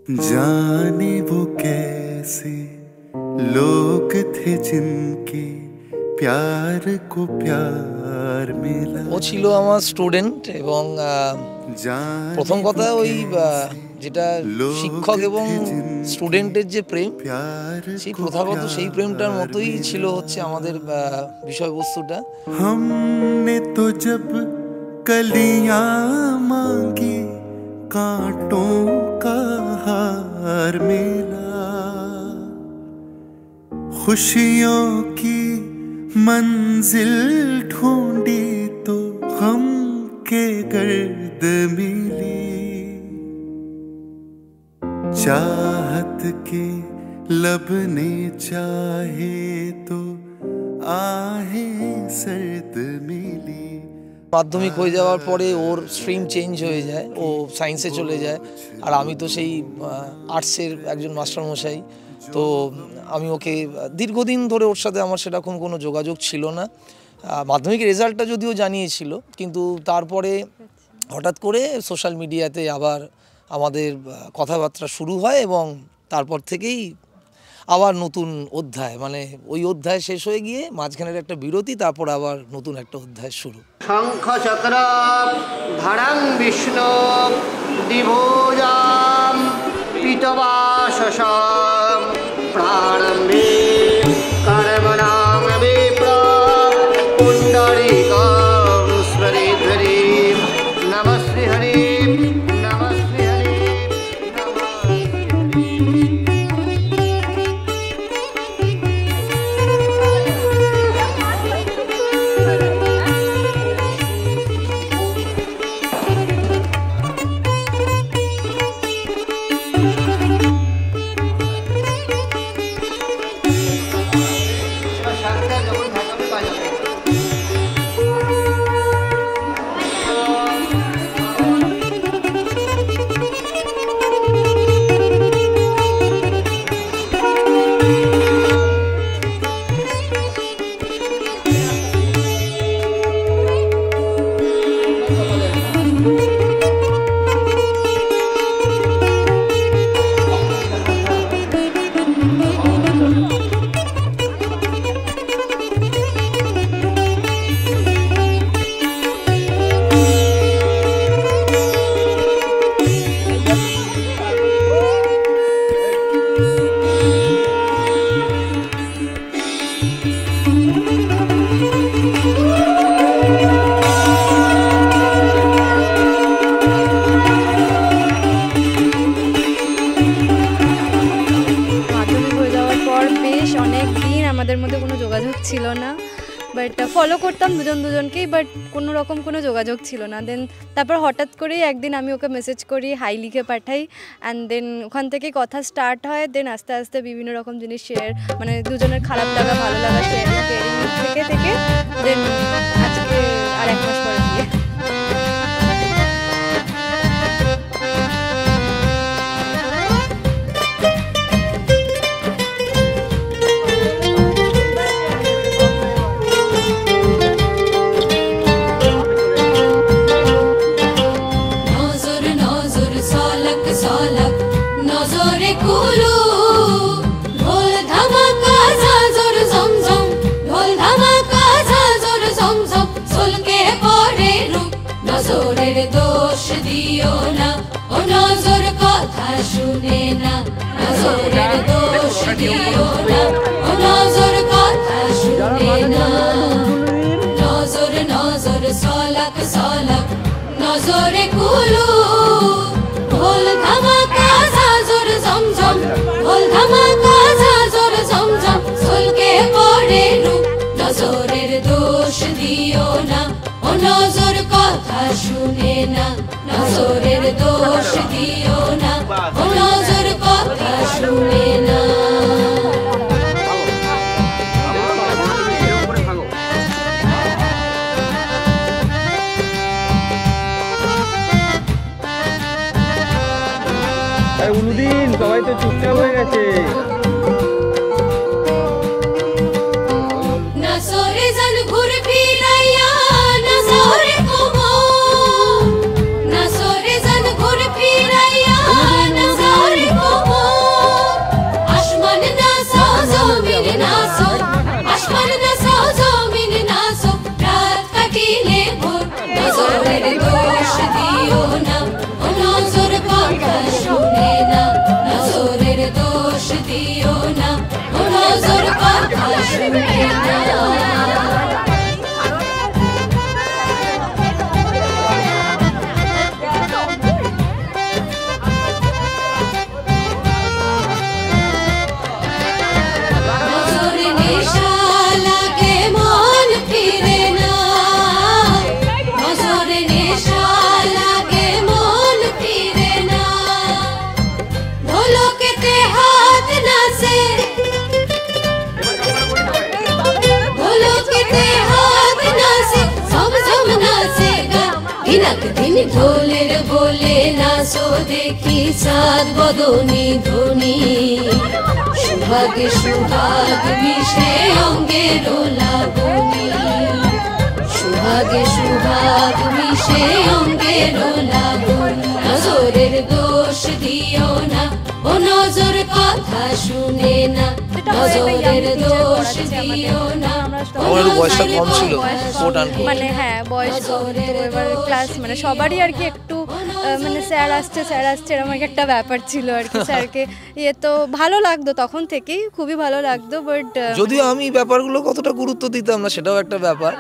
जाने वो कैसे लोग थे जिनके प्यार को प्यार मिला। ও ছিল আমার স্টুডেন্ট এবং প্রথম কথা ওই যেটা শিক্ষক এবং স্টুডেন্টের যে প্রেম সেই প্রথাগত সেই প্রেমটার মতোই ছিল হচ্ছে আমাদের বিষয়বস্তুটা। हमने तो जब कलियां मांगी कांटों का हार मिला, खुशियों की मंजिल ढूंढी तो गम के गर्द मिली, चाहत के लब ने चाहे तो आहें सर्द मिली। মাধ্যমিক হয়ে যাওয়ার পরে ওর স্ট্রিম চেঞ্জ হয়ে যায়, ও সায়েন্সে চলে যায়, আর আমি তো সেই আর্টসের একজন মাস্টারমশাই। তো আমি ওকে দীর্ঘদিন ধরে ওর সাথে আমার সেরকম কোনো যোগাযোগ ছিল না। মাধ্যমিকের রেজাল্টটা যদিও জানিয়েছিল, কিন্তু তারপরে হঠাৎ করে সোশ্যাল মিডিয়াতে আবার আমাদের কথাবার্তা শুরু হয় এবং তারপর থেকেই আবার নতুন অধ্যায়, মানে ওই অধ্যায় শেষ হয়ে গিয়ে মাঝখানের একটা বিরতি, তারপর আবার নতুন একটা অধ্যায় শুরু। শঙ্খ চক্র ধরং বিষ্ণু দিভোজাম পিতবাসসম প্রারম্ভে কর্মণাং বিপ্র পুণ্ডরিকং স্মরেদ্ধরি নমস্তে হরি নমস্তে হরি আমাদের মধ্যে কোনো যোগাযোগ ছিল না, বাট ফলো করতাম দুজনকেই, বাট কোনো রকম কোনো যোগাযোগ ছিল না। দেন তারপর হঠাৎ করেই একদিন আমি ওকে মেসেজ করি, হাই লিখে পাঠাই, অ্যান্ড দেন ওখান থেকে কথা স্টার্ট হয়। দেন আস্তে আস্তে বিভিন্ন রকম জিনিস শেয়ার, মানে দুজনের খারাপ লাগা ভালো লাগা শেয়ারিং থেকে দেন আজকে আর 1 মাস পরে বিয়ে। নজরের দোষ দিও না, ও নজর কথা শুনে না, নজরের দোষ দিও না, ও নজর কথা শুনে না। নজর নজর সলক সলক নজরে কুলু, ঢোল ধামাকা ঝাঁঝর ঝমঝম, ঢোল ধামাকা ঝাঁঝর ঝমঝম, সলকে পড়ে রূপ। নজরের দোষ দিও না, ও নজর কথা শুনে না, নজরের দোষ দিও না, ও নজর কথা শুনে না। উনুদিন সবাই তো চুপচাপ হয়ে গেছে। নজরে জান ঘুর ফিরাইয়া নজরে কোমল, নজরে জান ঘুর ফিরাইয়া নজরে একদিন ঢোলের বলে নাচো দেখি সাত বদনী ধ্বনি সুহাগ সুহাগ মিশে অঙ্গের লাবণী সুহাগে সুহাগ মিশে অঙ্গের লাবণী নজরের দোষ দিও না ও নজর কথা শুনে না নজরের দোষ দিও না আমার বয়সটা কম ছিল মানে হ্যাঁ বয়স কম তো এবার ক্লাস মানে সবারই আর কি একটু মানে স্যার আসছে এরকম একটা ব্যাপার ছিল আর কি স্যারকে তো ভালো লাগতো তখন থেকেই খুবই ভালো লাগতো বাট যদিও আমি ব্যাপারগুলো কতটা গুরুত্ব দিতাম না সেটাও একটা ব্যাপার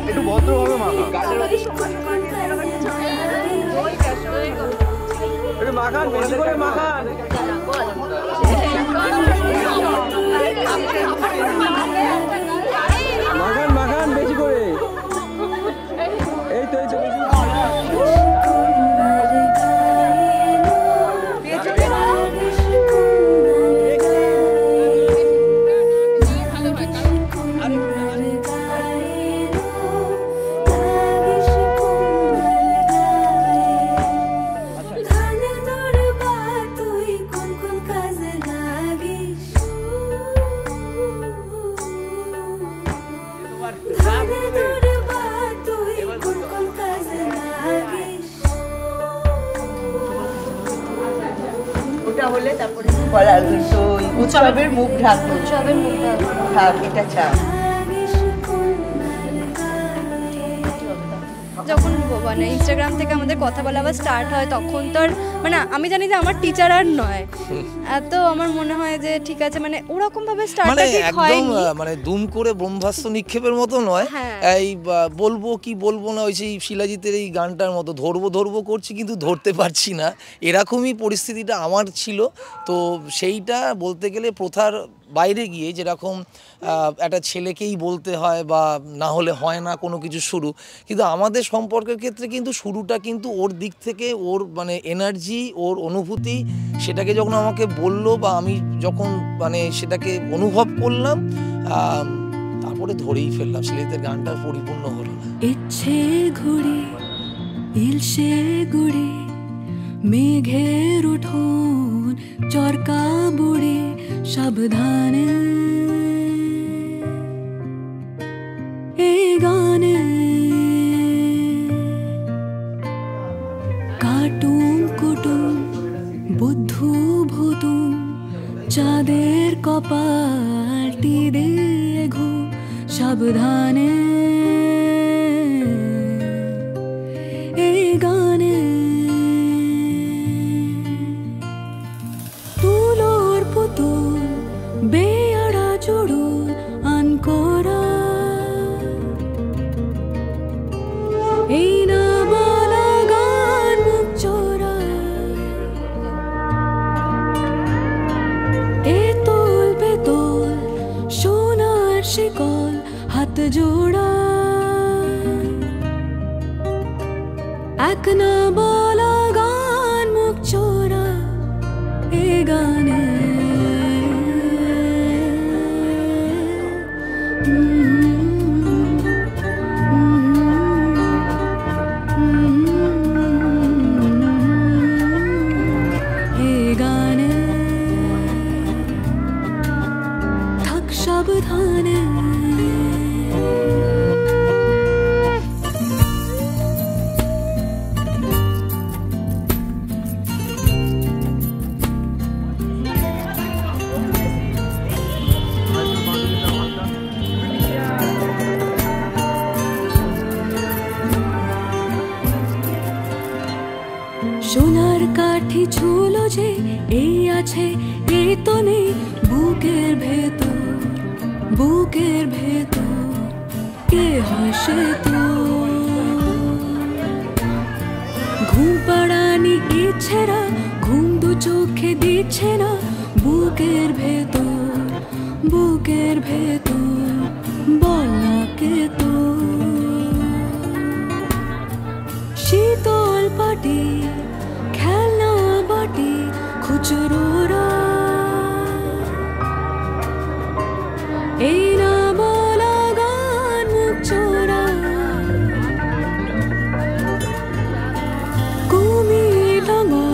একটু ভদ্রভাবে মাখান বেশি করে মাখান মাখান বেশি করে এই তো হলে তারপরে বলার তো উৎসবের মুখ ঢাকবো এটা চা যখন মানে ইনস্টাগ্রাম থেকে আমাদের কথা বলা আবার স্টার্ট হয় তখন তো আর মানে আমি জানি যে আমার টিচার আর নয় এত আমার মনে হয় যে ঠিক আছে মানে ওরকম ভাবে স্টার্টটা ঠিক হয়নি মানে দুম করে ব্রহ্মাস্ত্র নিক্ষেপের মতো নয় এই বলবো কি বলবো না ওই সেই শিলাজিতের এই গানটার মতো ধরবো করছি কিন্তু ধরতে পারছি না এরকমই পরিস্থিতিটা আমার ছিল তো সেইটা বলতে গেলে প্রথার বাইরে গিয়ে যেরকম একটা ছেলেকেই বলতে হয় বা না হলে হয় না কোনো কিছু শুরু কিন্তু আমাদের সম্পর্কের ক্ষেত্রে কিন্তু শুরুটা কিন্তু ওর দিক থেকে ওর মানে এনার্জি ওর অনুভূতি সেটাকে যখন আমাকে বললো বা আমি যখন মানে সেটাকে অনুভব করলাম তারপরে ধরেই ফেললাম শিলাজিতের গানটার পরিপূর্ণ হলো না ইচ্ছে ঘুরে ইলশে গুড়ে মেঘের উঠোন চরকা বুড়ে সাবধানে এই গানে কাটুম কুটুম বুদ্ধু ভুতুম চাঁদের কপালটি দিয়ে ঘু সাবধানে এই গানে তুলোর পুতুল বেয়াড়া চড়ুল আনকোরা এই না বলা গান মুখ চোরা এ তোল বেতোল সোনার শিকল হাত জোড়া এক না বলা গান মুখ চোরা এ গানে এ গানে থাক সাবধানে সোনার কাঠি ছুলো যে এই আছে এই তো নেই বুকের ভেতর বুকের ভেতর কে হাসে তো ঘুম পাড়ানি ইচ্ছেরা ঘুম দু চোখে দিচ্ছে না বুকের ভেতর বলাকে তো শীতল পাটি খেলনা বাটি খুচরোরা এই না বলা গান মুখ চোরা কুমির ডাঙা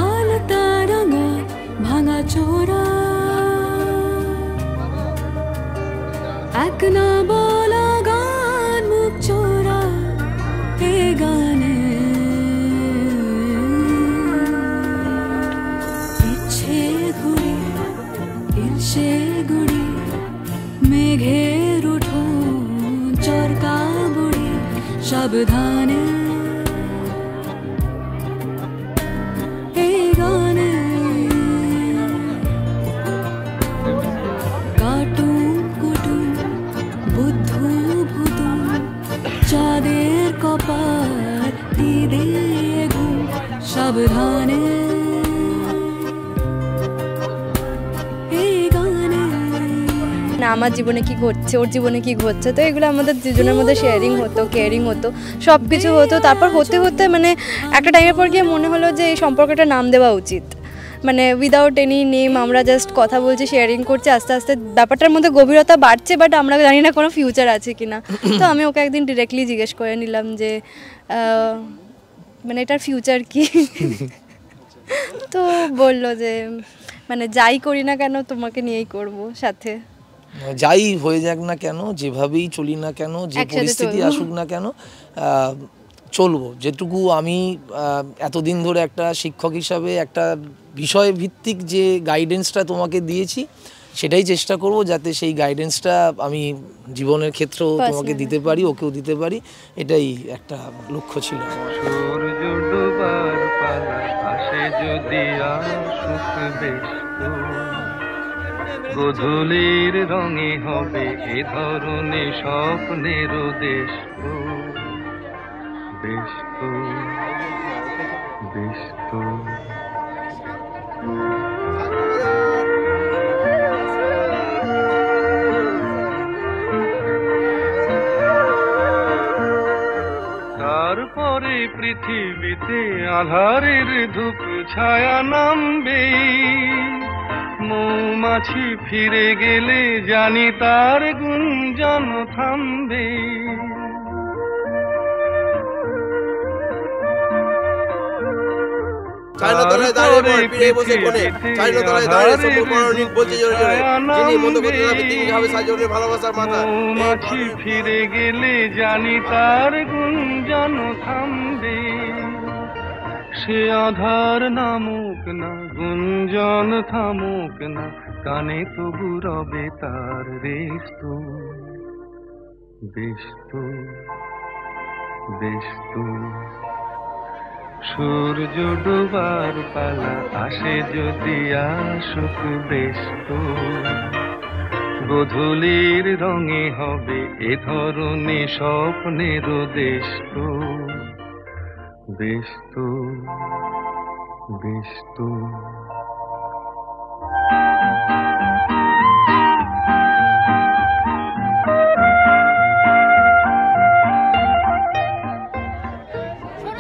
আলতা রাঙা ভাঙা চোরা এক না বলা গান মুখ চোরা এ গানে ইচ্ছে ঘুরি ইলশে গুড়ি মেঘের উঠো চরকা বুড়ি সাবধানে এই গানে কাটুন কুটুন বুদ্ধু ভুতু চাঁদের কপার দিদে ঘুম সাবধানে না আমার জীবনে কি ঘটছে ওর জীবনে কি ঘটছে, তো এগুলো আমাদের দুজনের মধ্যে শেয়ারিং হতো, কেয়ারিং হতো, সব কিছু হতো। তারপর হতে হতে মানে একটা টাইমের পর গিয়ে মনে হলো যে এই সম্পর্কটা নাম দেওয়া উচিত, মানে উইদাউট এনি নেম আমরা জাস্ট কথা বলছি, শেয়ারিং করছি, আস্তে আস্তে ব্যাপারটার মধ্যে গভীরতা বাড়ছে, বাট আমরা জানি না কোনো ফিউচার আছে কিনা। তো আমি ওকে একদিন ডিরেক্টলি জিজ্ঞেস করে নিলাম যে মানে এটার ফিউচার কি। তো বললো যে মানে যাই করি না কেন তোমাকে নিয়েই করবো সাথে, যাই হয়ে যাক না কেন, যেভাবেই চলি না কেন, যে পরিস্থিতি আসুক না কেন, চলবো। যেটুকু আমি এতদিন ধরে একটা শিক্ষক হিসাবে একটা বিষয় ভিত্তিক যে গাইডেন্সটা তোমাকে দিয়েছি, সেটাই চেষ্টা করব যাতে সেই গাইডেন্সটা আমি জীবনের ক্ষেত্রেও তোমাকে দিতে পারি, ওকেও দিতে পারি, এটাই একটা লক্ষ্য ছিল আমার। সূর্য ডোবার পালা আসে যদি আসুক বেশ, গোধূলির রঙে হবে এ ধরনের স্বপ্নের দেশ, বেশ তো বেশ তো। তারপরে পৃথিবীতে আধারের ধূপ ছায়া নামবে, মৌমাছি ফিরে গেলে জানি তার গুঞ্জন থামবে। মৌমাছি ফিরে গেলে জানি তার গুঞ্জন থামবে, সে আধার নামুক না গুঞ্জন থামুক না, কানে তবু রবে তার রেশ তো, বেশ তো বেশ তো। সূর্য ডোবার পালা আসে যদি আসুক বেশ তো, গোধূলির রঙে হবে এ ধরনের স্বপ্নের দেশ তো, বেশ তো বেশ তো।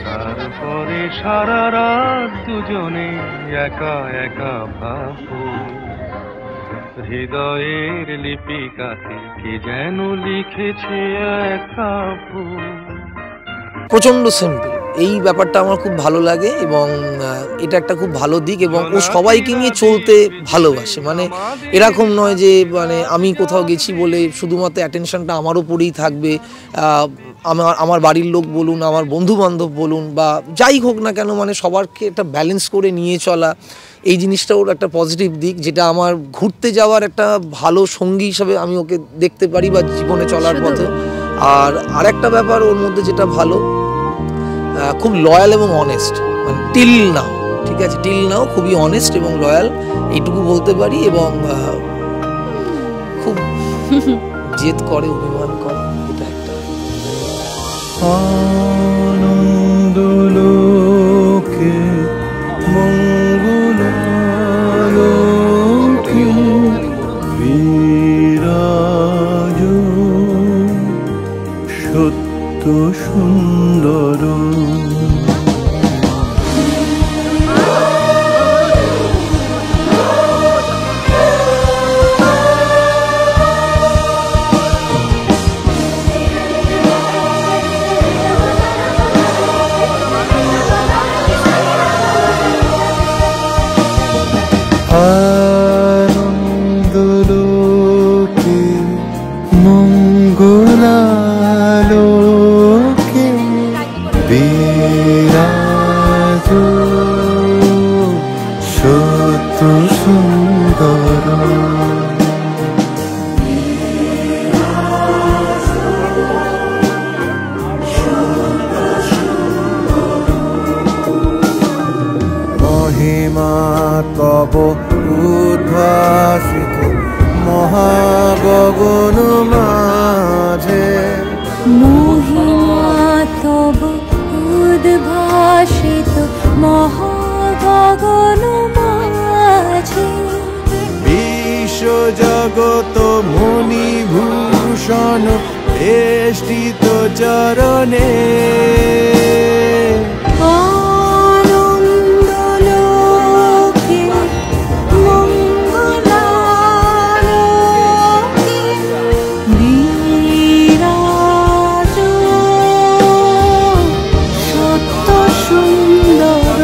তারপরে সারা রাত দুজনে একা একা ভাবো, হৃদয়ের লিপিকাতে কে যেন লিখেছে একা। প্রচণ্ড সিম্পল, এই ব্যাপারটা আমার খুব ভালো লাগে এবং এটা একটা খুব ভালো দিক, এবং ও সবাইকে নিয়ে চলতে ভালোবাসে। মানে এরকম নয় যে মানে আমি কোথাও গেছি বলে শুধুমাত্র অ্যাটেনশনটা আমার ওপরেই থাকবে, আমার বাড়ির লোক বলুন, আমার বন্ধু বান্ধব বলুন, বা যাই হোক না কেন, মানে সবারকে একটা ব্যালেন্স করে নিয়ে চলা, এই জিনিসটা ওর একটা পজিটিভ দিক, যেটা আমার ঘুরতে যাওয়ার একটা ভালো সঙ্গী হিসাবে আমি ওকে দেখতে পারি বা জীবনে চলার পথে। আর আরেকটা ব্যাপার ওর মধ্যে যেটা ভালো, খুব লয়াল এবং অনেস্ট, মানে টিল নাও, ঠিক আছে, টিল নাও খুবই অনেস্ট এবং লয়াল, এইটুকু বলতে পারি। এবং খুব জেদ করে, অভিমান করে, এটা একটা। আনন্দলোকে মঙ্গলালোকে বিরাজ সত্য সুন্দর। আনন্দলোকে মঙ্গলালোকে বিরাজ সত্য সুন্দর। মহিমা তব উদ্ভাসিত মহাগগন মাঝে, মহিমা তব উদ্ভাসিত মহাগগন মাঝে, বিশ্ব জগত মণিভূষণ বেষ্টিত চরণে, আনন্দলোকে মঙ্গলালোকে বিরাজ সত্য সুন্দর।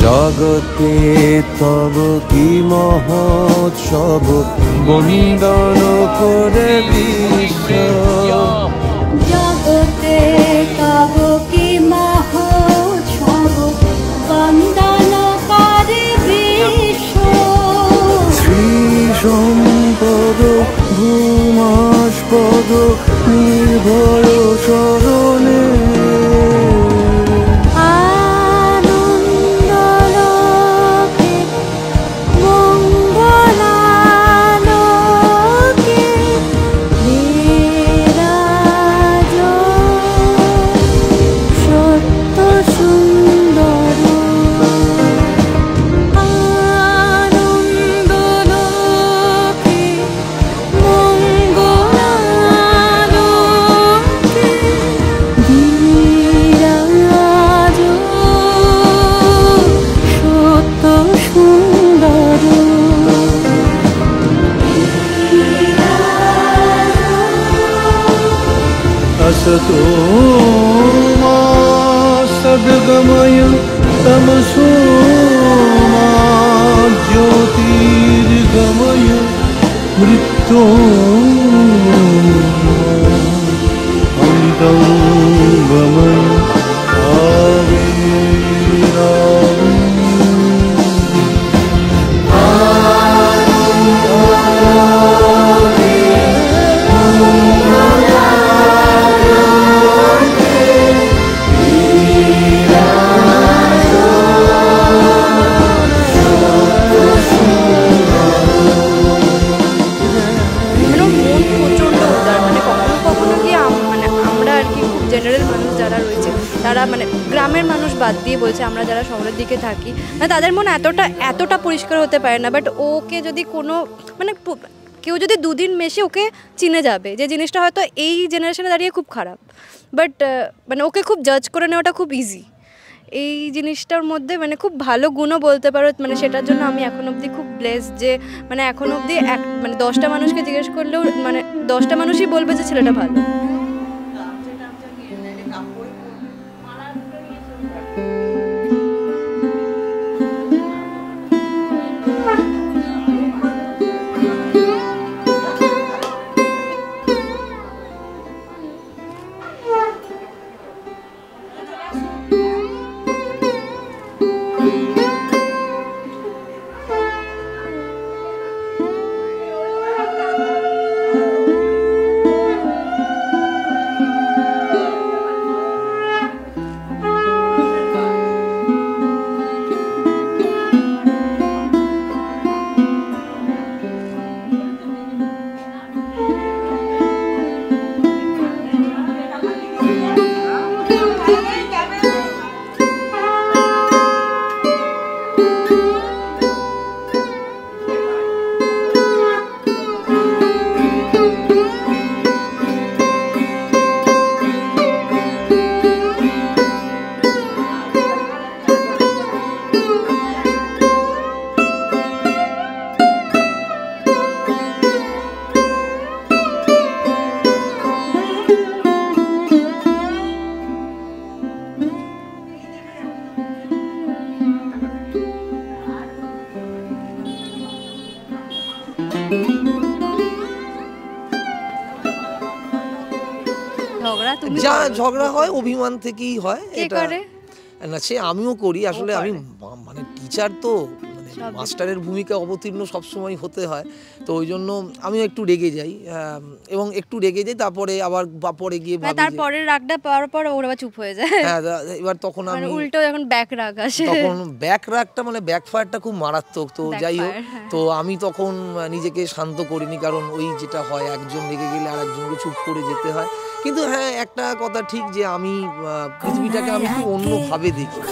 জগতে তব কি মহোৎসব বন্দন করে বিশ্ব, জগতে তব কি মহোৎসব বন্দন করে বিশ্ব, শ্রী সম্পদ ভূমাস্পদ নির্ভয় শরণে, আনন্দলোকে মঙ্গলালোকে বিরাজ সত্য সুন্দর। আনন্দলোকে মঙ্গলালোকে বিরাজ সত্য সুন্দর। असतो मा सद्गमय तमसो मा ज्योतिर्गमय मृत्योर्मृतं गमय তারা মানে গ্রামের মানুষ বাদ দিয়ে বলছে আমরা যারা শহরের দিকে থাকি, মানে তাদের মন এতটা পরিষ্কার হতে পারে না। বাট ওকে যদি কোনো মানে কেউ যদি দুদিন মেশে ওকে চিনে যাবে, যে জিনিসটা হয়তো এই জেনারেশনে দাঁড়িয়ে খুব খারাপ, বাট মানে ওকে খুব জাজ করে নেওয়াটা খুব ইজি। এই জিনিসটার মধ্যে মানে খুব ভালো গুণও বলতে পারো, মানে সেটার জন্য আমি এখন অবধি খুব ব্লেস যে মানে এখন অবধি মানে 10টা মানুষকে জিজ্ঞেস করলেও মানে 10টা মানুষই বলবে যে ছেলেটা ভালো। ঝগড়া তুমি যা করো? ঝগড়া হয় অভিমান থেকেই হয়। কে এটা করে? না, সে আমিও করি আসলে। ও আমি করে। মানে টিচার তো, মানে সবই। মাস্টারের ভূমিকা অবতীর্ণ সবসময় হতে হয়, তো ওই জন্য আমিও একটু রেগে যাই, এবং একটু রেগে যাই, তারপরে আবার পরে গিয়ে ভাবি যে তারপরের রাগটা পাওয়ার পর ওর আবার চুপ হয়ে যায়। হ্যাঁ, এবার তখন মানে আমি উল্টো যখন ব্যাক রাগ আসে, তখন ব্যাক রাগটা মানে ব্যাকফায়ারটা খুব মারাত্মক। তো যাই হোক, Backfire, হ্যাঁ। তো আমি তখন নিজেকে শান্ত করিনি, কারণ ওই যেটা হয় একজন রেগে গেলে আর একজনকে চুপ করে যেতে হয়। কিন্তু হ্যাঁ, একটা কথা ঠিক যে আমি পৃথিবীটাকে আমি একটু অন্যভাবে দেখি।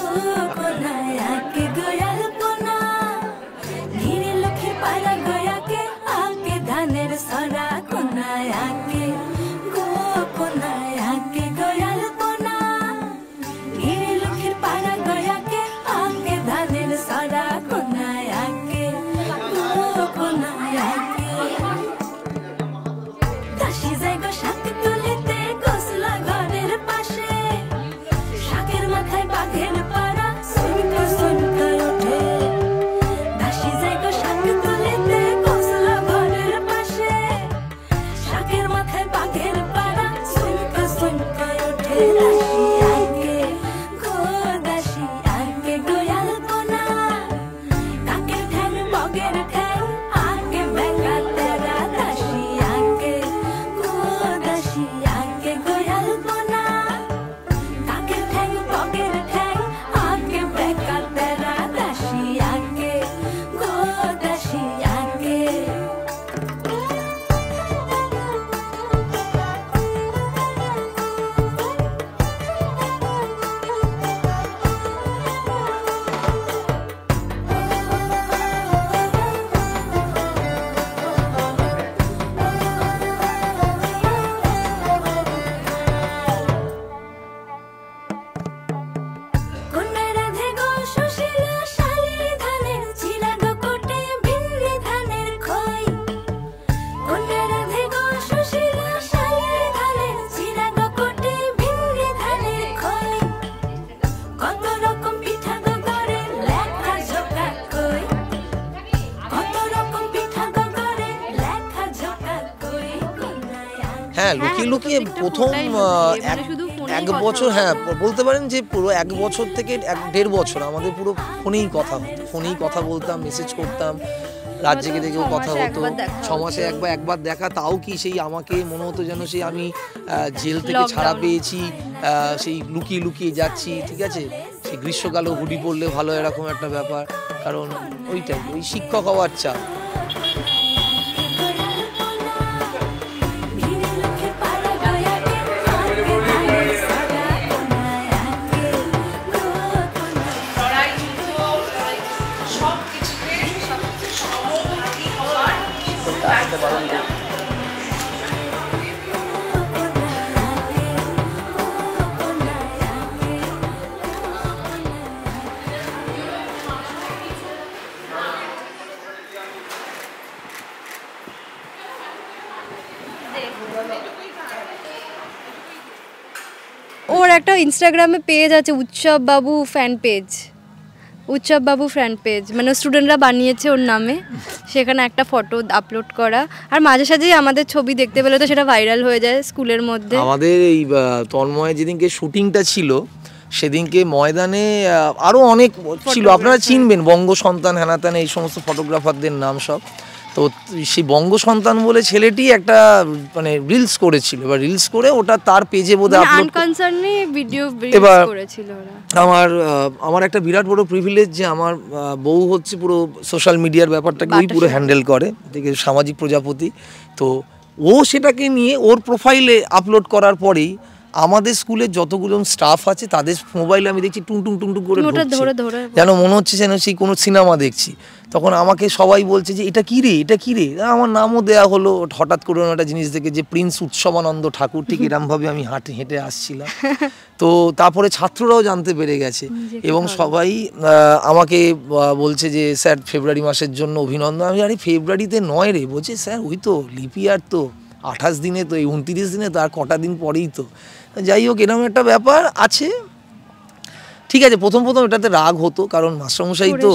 হ্যাঁ, লুকিয়ে লুকিয়ে প্রথম এক বছর, হ্যাঁ বলতে পারেন যে পুরো 1 বছর থেকে 1.5 বছর আমাদের পুরো ফোনেই কথা হতো। ফোনেই কথা বলতাম, মেসেজ করতাম, রাত জেগে দেখেও কথা হতো। 6 মাসে একবার দেখা, তাও কি সেই আমাকে মনে হতো যেন সেই আমি জেল থেকে ছাড়া পেয়েছি, সেই লুকিয়ে লুকিয়ে যাচ্ছি, ঠিক আছে। সেই গ্রীষ্মকালেও হুডি পরলে ভালো, এরকম একটা ব্যাপার, কারণ ওইটাই ওই শিক্ষক হওয়ার চাপ। ওর একটা ইনস্টাগ্রামে পেজ আছে, উৎসব বাবু ফ্যান পেজ। উৎসব বাবু ফ্যান পেজ মানে স্টুডেন্টরা বানিয়েছে ওর নামে, সেখানে একটা ফটো আপলোড করা, আর মাঝে সাঝেই আমাদের ছবি দেখতে পেলে তো সেটা ভাইরাল হয়ে যায় স্কুলের মধ্যে। আমাদের এই তন্ময় যেদিনকে শুটিংটা ছিল, সেদিনকে ময়দানে আরও অনেক ছিল, আপনারা চিনবেন বঙ্গ সন্তান, হ্যানাতান, এই সমস্ত ফটোগ্রাফারদের নাম সব। তো সেই বঙ্গ সন্তান বলে ছেলেটি একটা মানে রিলস করেছিল, এবার রিলস করে ওটা তার পেজে বোধহয় আপলোড আনকনসার্নলি ভিডিও করেছিল ওরা। আমার একটা বিরাট বড় প্রিভিলেজ যে আমার বউ হচ্ছে পুরো সোশ্যাল মিডিয়ার ব্যাপারটাকে ওই পুরো হ্যান্ডেল করে, থেকে সামাজিক প্রজাপতি। তো ও সেটাকে নিয়ে ওর প্রোফাইলে আপলোড করার পরেই আমাদের স্কুলে যতগুলো স্টাফ আছে তাদের মোবাইলে আমি দেখছি টুংটুং টুংটুং করে যেন মনে হচ্ছে যেন সেই কোনো সিনেমা দেখছি। তখন আমাকে সবাই বলছে যে এটা কী রে, এটা কী রে। আমার নামও দেওয়া হলো হঠাৎ করে একটা জিনিস দেখে, যে প্রিন্স উৎসবানন্দ ঠাকুর, ঠিক এরমভাবে আমি হেঁটে আসছিলাম। তো তারপরে ছাত্ররাও জানতে পেরে গেছে, এবং সবাই আমাকে বলছে যে স্যার ফেব্রুয়ারি মাসের জন্য অভিনন্দন। আমি আরে ফেব্রুয়ারিতে নয় রে, বলছে স্যার ওই তো লিপি আর তো 28 দিনে, তো এই 29 দিনে তো আর কটা দিন পরেই তো। যাই হোক, এরকম একটা ব্যাপার আছে। ঠিক আছে, প্রথম এটাতে রাগ হতো, কারণ মাস্টারমশাই তো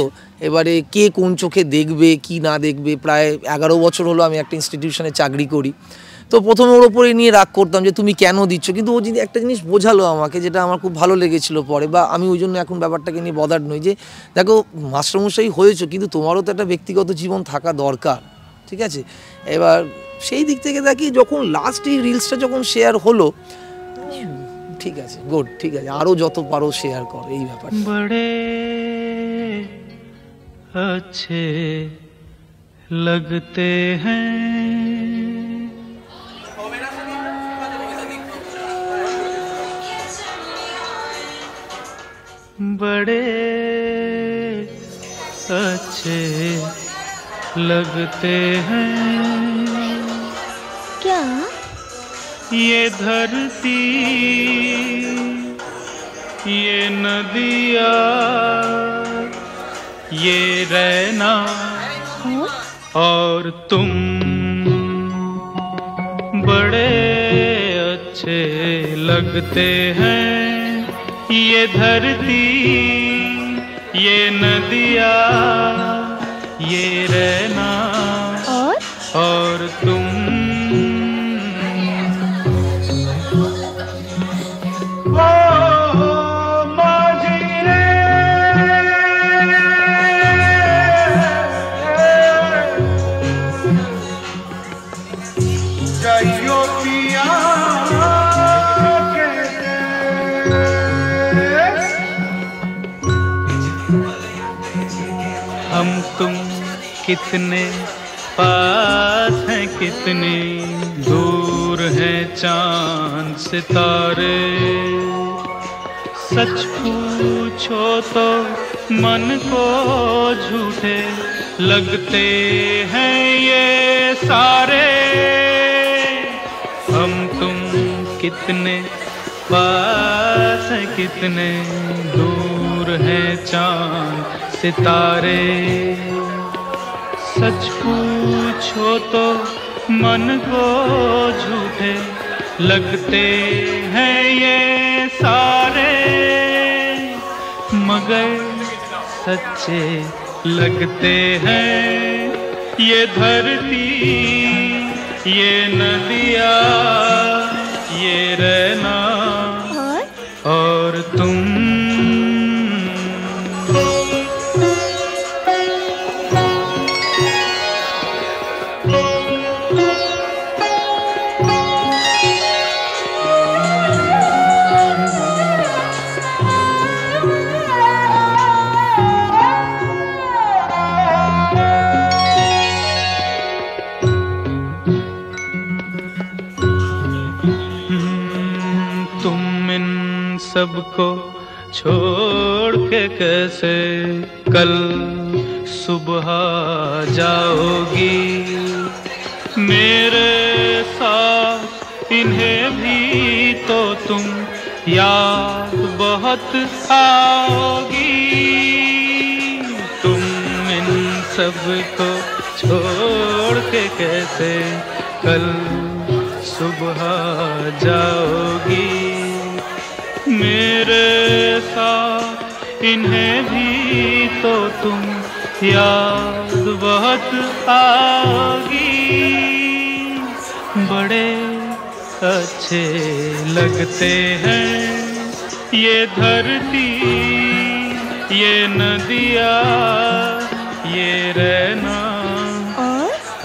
এবারে কে কোন চোখে দেখবে কি না দেখবে। প্রায় 11 বছর হলো আমি একটা ইনস্টিটিউশনে চাকরি করি, তো প্রথমে ওর ওপরে নিয়ে রাগ করতাম যে তুমি কেন দিচ্ছ, কিন্তু ও যদি একটা জিনিস বোঝালো আমাকে, যেটা আমার খুব ভালো লেগেছিল পরে, বা আমি ওই জন্য এখন ব্যাপারটাকে নিয়ে বদার্ড নই, যে দেখো মাস্টারমশাই হয়েছো কিন্তু তোমারও তো একটা ব্যক্তিগত জীবন থাকা দরকার, ঠিক আছে। এবার সেই দিক থেকে দেখি যখন লাস্ট এই রিলসটা যখন শেয়ার হলো, ঠিক আছে গুড, ঠিক আছে, আরও যত পারো শেয়ার কর, এই ব্যাপার। बड़े अच्छे लगते हैं बड़े अच्छे लगते हैं क्या ये धरती ये नदिया ये रहना और तुम बड़े अच्छे लगते हैं ये धरती ये नदिया ये रहना और तुम हम तुम कितने पास हैं कितने दूर हैं चांद सितारे, सच पूछो तो मन को झूठे लगते हैं ये सारे। हम तुम कितने पास हैं कितने दूर हैं चांद सितारे, सच पूछो तो मन को झूठे लगते हैं ये सारे, मगर सच्चे लगते हैं ये धरती ये नदिया ये रहना और तुम। सबको छोड़ के कैसे कल सुबह जाओगी, मेरे साथ इन्हें भी तो तुम याद बहुत आओगी। तुम इन सबको छोड़ के कैसे कल सुबह जाओगी, मेरे साथ इन्हें भी तो तुम याद बहुत आओगी। बड़े अच्छे लगते हैं ये धरती ये नदिया ये रहना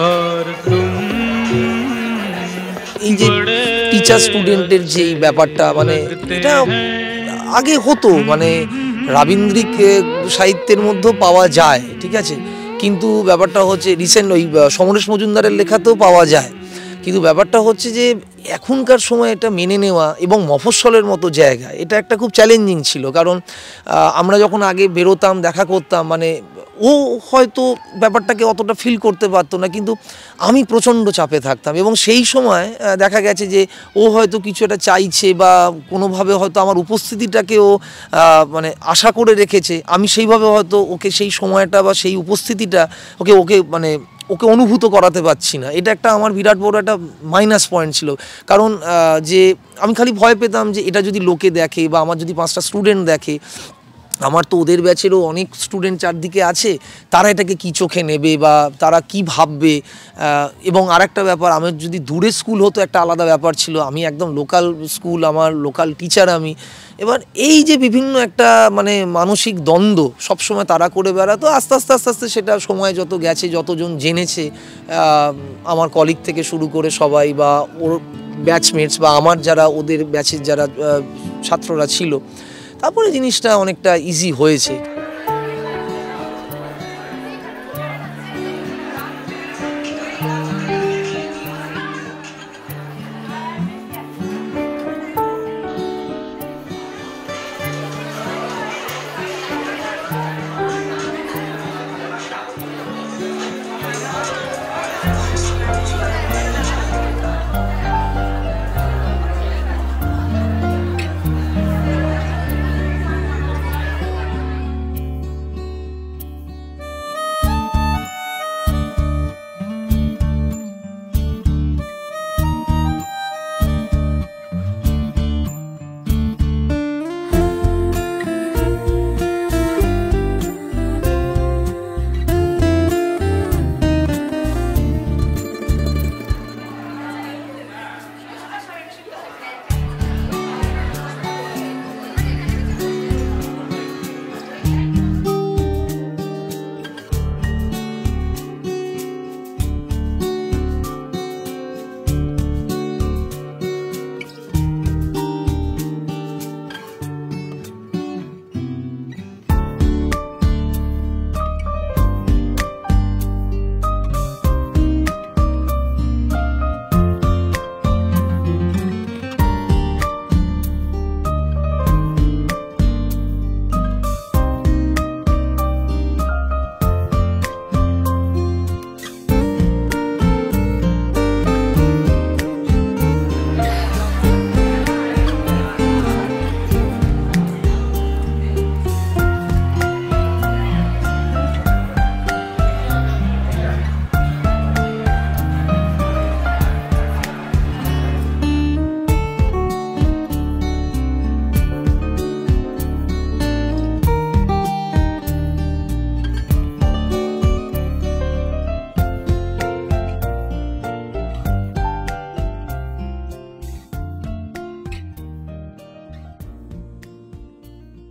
और तुम। এই যে টিচার স্টুডেন্টের যে ব্যাপারটা, মানে এটা আগে হতো, মানে রাবীন্দ্রিক সাহিত্যের মধ্যেও পাওয়া যায়, ঠিক আছে, কিন্তু ব্যাপারটা হচ্ছে রিসেন্ট ওই সমরেশ মজুমদারের লেখাতেও পাওয়া যায়, কিন্তু ব্যাপারটা হচ্ছে যে এখনকার সময় এটা মেনে নেওয়া এবং মফস্বলের মতো জায়গায় এটা একটা খুব চ্যালেঞ্জিং ছিল। কারণ আমরা যখন আগে বেরোতাম দেখা করতাম, মানে ও হয়তো ব্যাপারটাকে অতটা ফিল করতে পারতো না, কিন্তু আমি প্রচণ্ড চাপে থাকতাম এবং সেই সময় দেখা গেছে যে ও হয়তো কিছু একটা চাইছে বা কোনোভাবে হয়তো আমার উপস্থিতিটাকেও মানে আশা করে রেখেছে, আমি সেইভাবে হয়তো ওকে সেই সময়টা বা সেই উপস্থিতিটা ওকে মানে ওকে অনুভূত করাতে পারছি না। এটা একটা আমার বিরাট বড় একটা মাইনাস পয়েন্ট ছিল, কারণ যে আমি খালি ভয় পেতাম যে এটা যদি লোকে দেখে বা আমার যদি 5টা স্টুডেন্ট দেখে আমার তো ওদের ব্যাচেরও অনেক স্টুডেন্ট চারদিকে আছে, তারা এটাকে কী চোখে নেবে বা তারা কি ভাববে। এবং আরেকটা ব্যাপার, আমার যদি দূরে স্কুল হতো একটা আলাদা ব্যাপার ছিল, আমি একদম লোকাল স্কুল, আমার লোকাল টিচার আমি। এবার এই যে বিভিন্ন একটা মানে মানসিক দ্বন্দ্ব সবসময় তারা করে বেড়াতো, আস্তে আস্তে আস্তে আস্তে সেটা সময় যত গেছে, যতজন জেনেছে, আমার কলিগ থেকে শুরু করে সবাই বা ওর ব্যাচমেটস বা আমার যারা ওদের ব্যাচের যারা ছাত্ররা ছিল, তারপরে জিনিসটা অনেকটা ইজি হয়েছে।